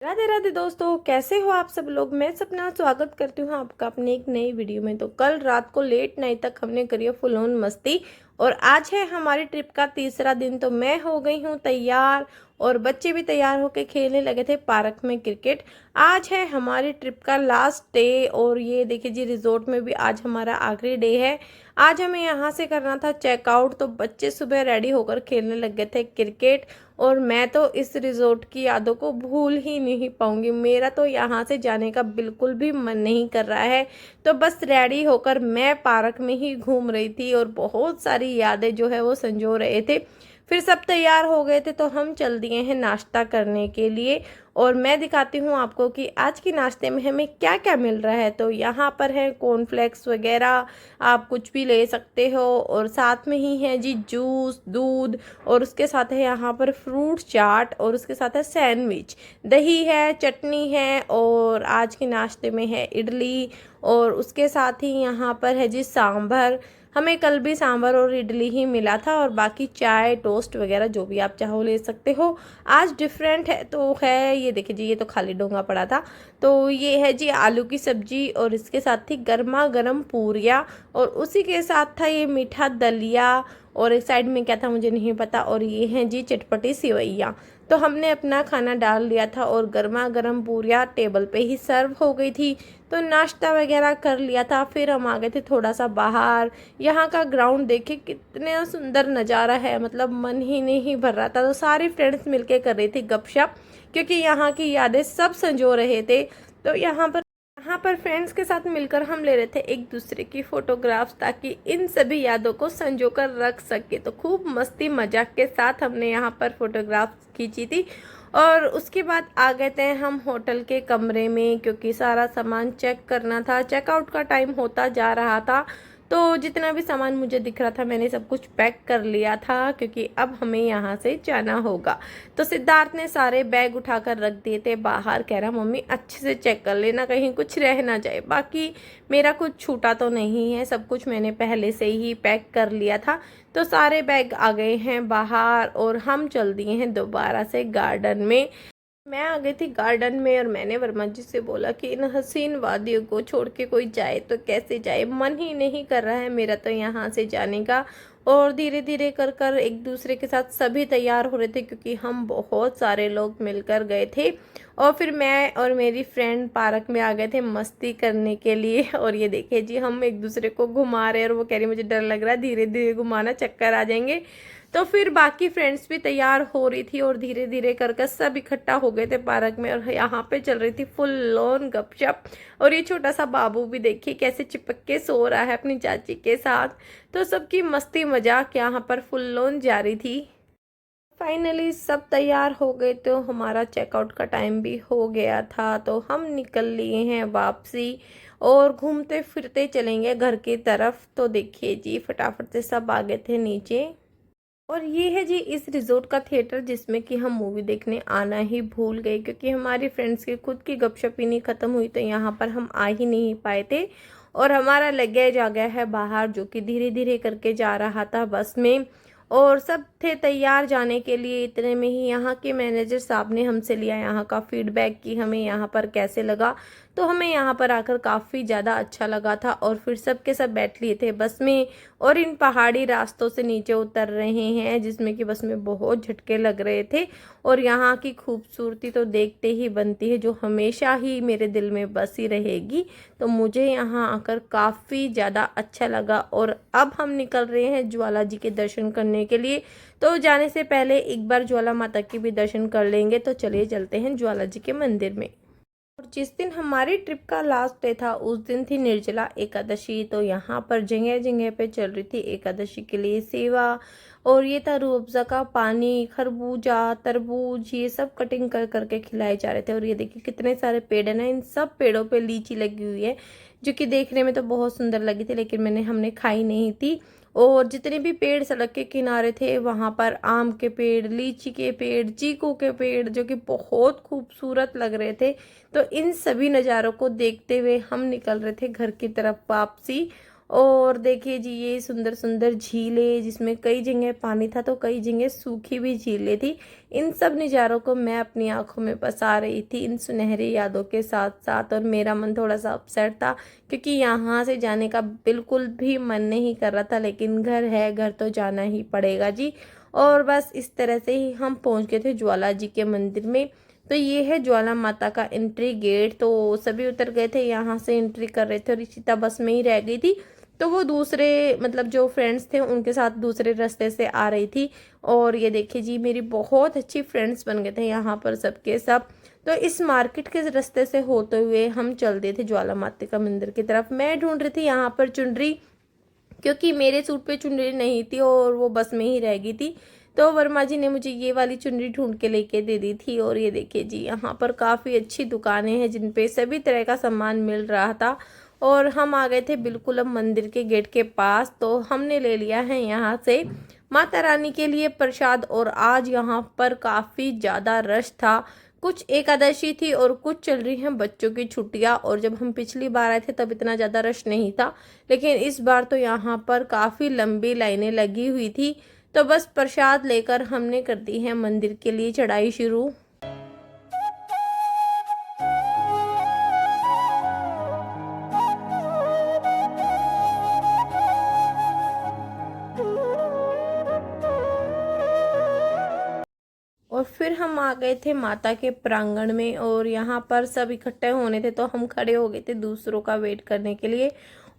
राधे राधे दोस्तों, कैसे हो आप सब लोग। मैं सपना स्वागत करती हूँ आपका अपने एक नई वीडियो में। तो कल रात को लेट नाइट तक हमने करी है फुल ऑन मस्ती और आज है हमारी ट्रिप का तीसरा दिन। तो मैं हो गई हूँ तैयार और बच्चे भी तैयार होके खेलने लगे थे पार्क में क्रिकेट। आज है हमारी ट्रिप का लास्ट डे और ये देखिए जी, रिजॉर्ट में भी आज हमारा आखिरी डे है। आज हमें यहाँ से करना था चेकआउट, तो बच्चे सुबह रेडी होकर खेलने लग गए थे क्रिकेट और मैं तो इस रिजॉर्ट की यादों को भूल ही नहीं पाऊंगी। मेरा तो यहाँ से जाने का बिल्कुल भी मन नहीं कर रहा है। तो बस रेडी होकर मैं पार्क में ही घूम रही थी और बहुत सारी यादें जो है वो संजो रहे थे। फिर सब तैयार हो गए थे तो हम चल दिए हैं नाश्ता करने के लिए और मैं दिखाती हूँ आपको कि आज के नाश्ते में हमें क्या क्या मिल रहा है। तो यहाँ पर है कॉर्नफ्लेक्स वगैरह, आप कुछ भी ले सकते हो और साथ में ही है जी जूस, दूध और उसके साथ है यहाँ पर फ्रूट चाट और उसके साथ है सैंडविच, दही है, चटनी है और आज के नाश्ते में है इडली और उसके साथ ही यहाँ पर है जी सांभर। हमें कल भी सांभर और इडली ही मिला था और बाकी चाय टोस्ट वगैरह जो भी आप चाहो ले सकते हो। आज डिफरेंट है तो है, ये देखिए जी, ये तो खाली डोंगा पड़ा था। तो ये है जी आलू की सब्जी और इसके साथ थी गर्मा गर्म पूरियाँ और उसी के साथ था ये मीठा दलिया और एक साइड में क्या था मुझे नहीं पता। और ये हैं जी चटपटी सेवइयाँ। तो हमने अपना खाना डाल लिया था और गर्मा गर्म पूरियाँ टेबल पे ही सर्व हो गई थी। तो नाश्ता वगैरह कर लिया था, फिर हम आ गए थे थोड़ा सा बाहर। यहाँ का ग्राउंड देखिए कितने सुंदर नज़ारा है, मतलब मन ही नहीं भर रहा था। तो सारी फ्रेंड्स मिलके कर रही थी गपशप क्योंकि यहाँ की यादें सब संजो रहे थे। तो यहाँ पर फ्रेंड्स के साथ मिलकर हम ले रहे थे एक दूसरे की फोटोग्राफ्स ताकि इन सभी यादों को संजो कर रख सके। तो खूब मस्ती मजाक के साथ हमने यहाँ पर फोटोग्राफ्स खींची थी और उसके बाद आ गए थे हम होटल के कमरे में क्योंकि सारा सामान चेक करना था। चेकआउट का टाइम होता जा रहा था तो जितना भी सामान मुझे दिख रहा था मैंने सब कुछ पैक कर लिया था क्योंकि अब हमें यहाँ से जाना होगा। तो सिद्धार्थ ने सारे बैग उठाकर रख दिए थे बाहर, कह रहा मम्मी अच्छे से चेक कर लेना कहीं कुछ रह ना जाए। बाकी मेरा कुछ छूटा तो नहीं है, सब कुछ मैंने पहले से ही पैक कर लिया था। तो सारे बैग आ गए हैं बाहर और हम चल दिए हैं दोबारा से गार्डन में। मैं आ गई थी गार्डन में और मैंने वर्मा जी से बोला कि इन हसीन वादियों को छोड़ के कोई जाए तो कैसे जाए, मन ही नहीं कर रहा है मेरा तो यहाँ से जाने का। और धीरे धीरे कर कर एक दूसरे के साथ सभी तैयार हो रहे थे क्योंकि हम बहुत सारे लोग मिलकर गए थे। और फिर मैं और मेरी फ्रेंड पार्क में आ गए थे मस्ती करने के लिए। और ये देखिए जी, हम एक दूसरे को घुमा रहे हैं और वो कह रही मुझे डर लग रहा है, धीरे धीरे घुमाना चक्कर आ जाएंगे। तो फिर बाकी फ्रेंड्स भी तैयार हो रही थी और धीरे धीरे कर सब इकट्ठा हो गए थे पार्क में और यहाँ पे चल रही थी फुल ऑन गपशप। और ये छोटा सा बाबू भी देखिए कैसे चिपक के सो रहा है अपनी चाची के साथ। तो सबकी मस्ती मजाक यहाँ पर फुल ऑन जारी थी। फाइनली सब तैयार हो गए तो हमारा चेकआउट का टाइम भी हो गया था तो हम निकल लिए हैं वापसी और घूमते फिरते चलेंगे घर की तरफ। तो देखिए जी, फटाफट से सब आ गए थे नीचे। और ये है जी इस रिजॉर्ट का थिएटर जिसमें कि हम मूवी देखने आना ही भूल गए क्योंकि हमारी फ्रेंड्स की खुद की गपशप ही नहीं ख़त्म हुई तो यहाँ पर हम आ ही नहीं पाए थे। और हमारा लगेज आ गया है बाहर जो कि धीरे धीरे करके जा रहा था बस में और सब थे तैयार जाने के लिए। इतने में ही यहाँ के मैनेजर साहब ने हमसे लिया यहाँ का फीडबैक कि हमें यहाँ पर कैसे लगा। तो हमें यहाँ पर आकर काफ़ी ज़्यादा अच्छा लगा था और फिर सब के सब बैठ लिए थे बस में और इन पहाड़ी रास्तों से नीचे उतर रहे हैं जिसमें कि बस में बहुत झटके लग रहे थे। और यहाँ की खूबसूरती तो देखते ही बनती है जो हमेशा ही मेरे दिल में बसी रहेगी। तो मुझे यहाँ आकर काफ़ी ज़्यादा अच्छा लगा और अब हम निकल रहे हैं ज्वाला जी के दर्शन करने के लिए। तो जाने से पहले एक बार ज्वाला माता के भी दर्शन कर लेंगे। तो चलिए चलते हैं ज्वाला जी के मंदिर में। और जिस दिन हमारी ट्रिप का लास्ट डे था उस दिन थी निर्जला एकादशी। तो यहाँ पर जगह जगह पे चल रही थी एकादशी के लिए सेवा और ये था रूह अफ़ज़ा का पानी, खरबूजा, तरबूज, ये सब कटिंग कर करके खिलाए जा रहे थे। और ये देखिए कितने सारे पेड़ है ना, इन सब पेड़ों पे लीची लगी हुई है जो कि देखने में तो बहुत सुंदर लगी थी लेकिन हमने खाई नहीं थी। और जितने भी पेड़ सड़क के किनारे थे वहाँ पर आम के पेड़, लीची के पेड़, चीकू के पेड़ जो कि बहुत खूबसूरत लग रहे थे। तो इन सभी नज़ारों को देखते हुए हम निकल रहे थे घर की तरफ वापसी। और देखिए जी ये सुंदर सुंदर झीलें, जिसमें कई जगह पानी था तो कई जगह सूखी भी झीलें थी। इन सब नज़ारों को मैं अपनी आंखों में बसा रही थी इन सुनहरी यादों के साथ साथ। और मेरा मन थोड़ा सा अपसेट था क्योंकि यहाँ से जाने का बिल्कुल भी मन नहीं कर रहा था, लेकिन घर है, घर तो जाना ही पड़ेगा जी। और बस इस तरह से ही हम पहुँच गए थे ज्वाला जी के मंदिर में। तो ये है ज्वाला माता का एंट्री गेट। तो सभी उतर गए थे, यहाँ से एंट्री कर रहे थे और इशिता बस में ही रह गई थी। तो वो दूसरे मतलब जो फ्रेंड्स थे उनके साथ दूसरे रास्ते से आ रही थी। और ये देखिए जी मेरी बहुत अच्छी फ्रेंड्स बन गए थे यहाँ पर सबके सब। तो इस मार्केट के रास्ते से होते हुए हम चलते थे ज्वाला माता का मंदिर की तरफ। मैं ढूंढ रही थी यहाँ पर चुनरी, क्योंकि मेरे सूट पे चुनरी नहीं थी और वो बस में ही रह गई थी। तो वर्मा जी ने मुझे ये वाली चुनरी ढूंढ के लेके दे दी थी। और ये देखिए जी यहाँ पर काफ़ी अच्छी दुकानें हैं जिन पे सभी तरह का सामान मिल रहा था। और हम आ गए थे बिल्कुल अब मंदिर के गेट के पास। तो हमने ले लिया है यहाँ से माता रानी के लिए प्रसाद। और आज यहाँ पर काफ़ी ज़्यादा रश था, कुछ एकादशी थी और कुछ चल रही हैं बच्चों की छुट्टियां। और जब हम पिछली बार आए थे तब इतना ज़्यादा रश नहीं था, लेकिन इस बार तो यहाँ पर काफ़ी लंबी लाइनें लगी हुई थी। तो बस प्रसाद लेकर हमने कर दी है मंदिर के लिए चढ़ाई शुरू। और फिर हम आ गए थे माता के प्रांगण में। और यहाँ पर सब इकट्ठे होने थे तो हम खड़े हो गए थे दूसरों का वेट करने के लिए।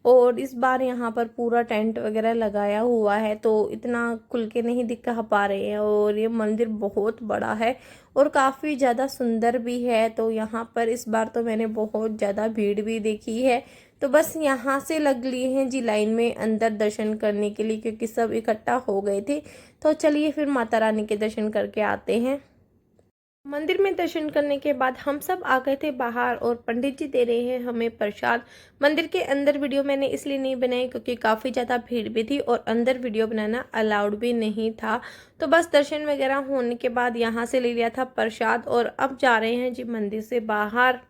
और इस बार यहाँ पर पूरा टेंट वगैरह लगाया हुआ है तो इतना खुल के नहीं दिखा पा रहे हैं। और ये मंदिर बहुत बड़ा है और काफ़ी ज़्यादा सुंदर भी है। तो यहाँ पर इस बार तो मैंने बहुत ज़्यादा भीड़ भी देखी है। तो बस यहाँ से लग लिए हैं जी लाइन में अंदर दर्शन करने के लिए, क्योंकि सब इकट्ठा हो गए थे। तो चलिए फिर माता रानी के दर्शन करके आते हैं। मंदिर में दर्शन करने के बाद हम सब आ गए थे बाहर और पंडित जी दे रहे हैं हमें प्रसाद। मंदिर के अंदर वीडियो मैंने इसलिए नहीं बनाई क्योंकि काफ़ी ज़्यादा भीड़ भी थी और अंदर वीडियो बनाना अलाउड भी नहीं था। तो बस दर्शन वगैरह होने के बाद यहाँ से ले लिया था प्रसाद और अब जा रहे हैं जी मंदिर से बाहर।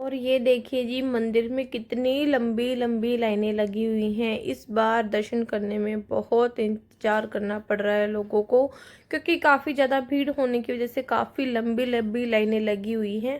और ये देखिए जी मंदिर में कितनी लंबी लंबी लाइनें लगी हुई हैं। इस बार दर्शन करने में बहुत इंतजार करना पड़ रहा है लोगों को, क्योंकि काफ़ी ज़्यादा भीड़ होने की वजह से काफ़ी लंबी लंबी लाइनें लगी हुई हैं।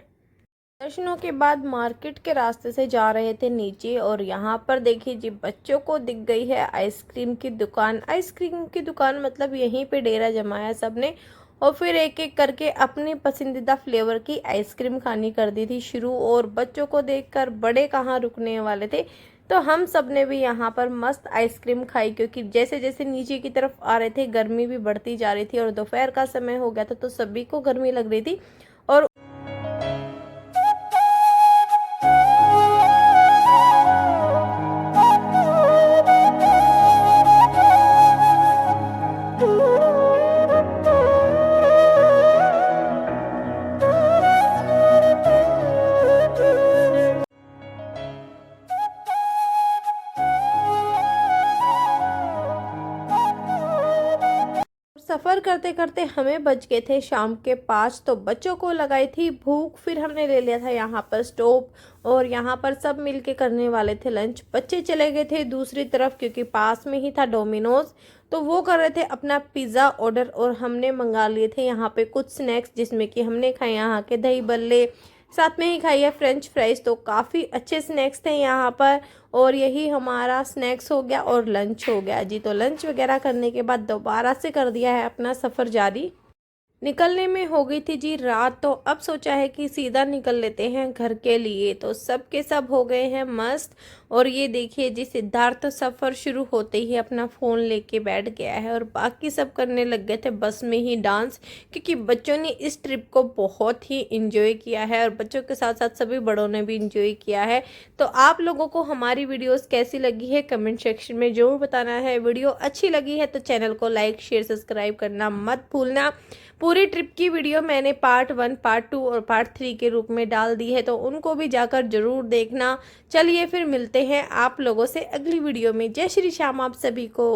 दर्शनों के बाद मार्केट के रास्ते से जा रहे थे नीचे और यहाँ पर देखिए जी बच्चों को दिख गई है आइसक्रीम की दुकान। आइसक्रीम की दुकान मतलब यहीं पे डेरा जमाया सबने और फिर एक एक करके अपनी पसंदीदा फ्लेवर की आइसक्रीम खानी कर दी थी शुरू। और बच्चों को देखकर बड़े कहाँ रुकने वाले थे, तो हम सब ने भी यहाँ पर मस्त आइसक्रीम खाई, क्योंकि जैसे जैसे नीचे की तरफ आ रहे थे गर्मी भी बढ़ती जा रही थी और दोपहर का समय हो गया था तो सभी को गर्मी लग रही थी। और सफ़र करते करते हमें बज गए थे शाम के 5। तो बच्चों को लगाई थी भूख, फिर हमने ले लिया था यहाँ पर स्टोव और यहाँ पर सब मिलके करने वाले थे लंच। बच्चे चले गए थे दूसरी तरफ क्योंकि पास में ही था डोमिनोज, तो वो कर रहे थे अपना पिज़्ज़ा ऑर्डर और हमने मंगा लिए थे यहाँ पे कुछ स्नैक्स, जिसमें कि हमने खाए यहाँ के दही बल्ले, साथ में ही खाई है फ्रेंच फ्राइज। तो काफ़ी अच्छे स्नैक्स थे यहाँ पर और यही हमारा स्नैक्स हो गया और लंच हो गया जी। तो लंच वगैरह करने के बाद दोबारा से कर दिया है अपना सफ़र जारी। निकलने में हो गई थी जी रात, तो अब सोचा है कि सीधा निकल लेते हैं घर के लिए। तो सब के सब हो गए हैं मस्त। और ये देखिए जी सिद्धार्थ तो सफ़र शुरू होते ही अपना फ़ोन लेके बैठ गया है और बाकी सब करने लग गए थे बस में ही डांस, क्योंकि बच्चों ने इस ट्रिप को बहुत ही इंजॉय किया है और बच्चों के साथ साथ सभी बड़ों ने भी इंजॉय किया है। तो आप लोगों को हमारी वीडियोस कैसी लगी है कमेंट सेक्शन में ज़रूर बताना है। वीडियो अच्छी लगी है तो चैनल को लाइक शेयर सब्सक्राइब करना मत भूलना। पूरी ट्रिप की वीडियो मैंने पार्ट 1, पार्ट 2 और पार्ट 3 के रूप में डाल दी है, तो उनको भी जाकर जरूर देखना। चलिए फिर मिलते हैं आप लोगों से अगली वीडियो में। जय श्री श्याम आप सभी को।